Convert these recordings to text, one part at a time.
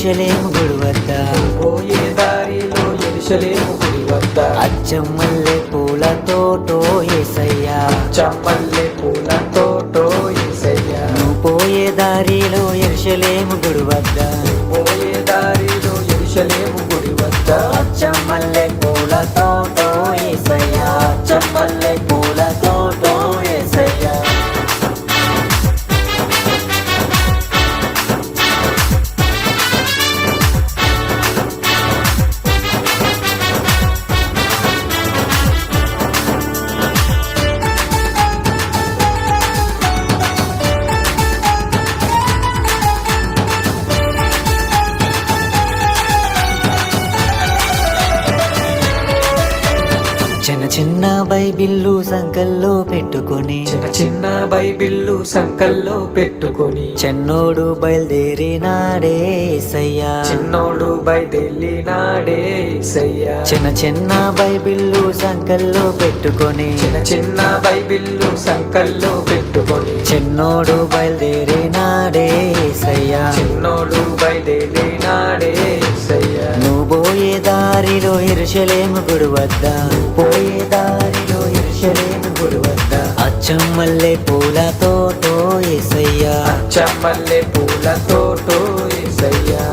యెరూషలేము గుడి వద్ద పోయే దారిలో యెరూషలేము గుడి వద్ద అచ్చం మల్లె పూలతోటో యేసయ్యా చమ్మల్లె పూలతోటో యేసయ్యా నువ్వు పోయే దారిలో యెరూషలేము గుడి వద్ద పోయే దారిలో యెరూషలేము గుడి వద్ద అచ్చం మల్లె పూలతోటో యేసయ్యా అచ్చం మల్లె పూలతోటో యేసయ్యా చిన్న చిన్న బైబిల్లు సంకల్లో పెట్టుకొని చిన్న చిన్న బైబిల్లు సంకల్లో పెట్టుకొని చెన్నోడు బయలుదేరినాడే యేసయ్యా చిన్నోడు బయలుదేరినాడే యేసయ్యా చిన్న చిన్న బైబిల్లు సంకల్లో పెట్టుకొని చిన్న చిన్న బైబిల్లు సంకల్లో పెట్టుకొని చిన్నోడు బయలుదేరినాడే యేసయ్యా చిన్నోడు బయలుదేరినాడే యేసయ్యా నువ్వు పోయే దారిలో యెరూషలేము గుడి వద్ద పోయే దారిలో యెరూషలేము గుడి వద్ద అచ్చం మల్లె పూలతోటో యేసయ్యా చమ్మల్లె పూలతోటో యేసయ్యా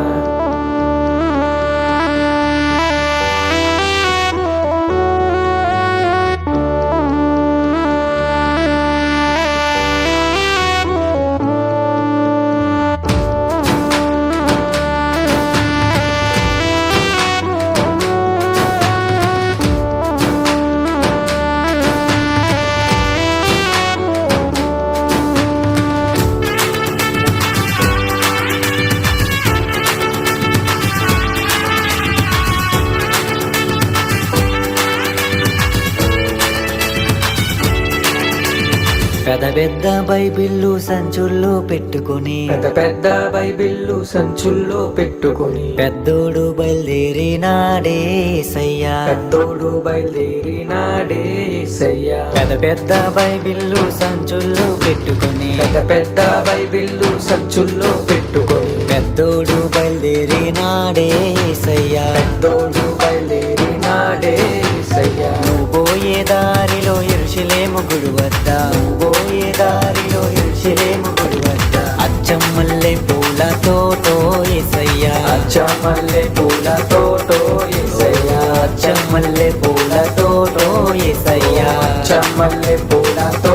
పెద్ద పెద్ద బైబిల్లు సంచుల్లో పెట్టుకొని పెద్ద పెద్ద బైబిల్లు సంచుల్లో పెట్టుకొని పెద్దోడు బయలుదేరినాడే యేసయ్యా పెద్దోడు బయలుదేరినాడే యేసయ్యా పెద్ద పెద్ద బైబిల్లు సంచుల్లో పెట్టుకొని పెద్ద పెద్ద బైబిల్లు సంచుల్లో పెట్టుకొని పెద్దోడు బయలుదేరినాడే యేసయ్యా పెద్దోడు బయలుదేరినాడే యేసయ్యా నువ్వు పోయే దారిలో యెరూషలేము గుడి వద్ద నువ్వు పోయే దారిలో యెరూషలేము గుడి వద్ద అచ్చం మల్లె పూలతోటో యేసయ్యా చమ్మల్లె పూలతోటో యేసయ్యా అచ్చం మల్లె పూలతోటో యేసయ్యా చమ్మల్లె పూలతో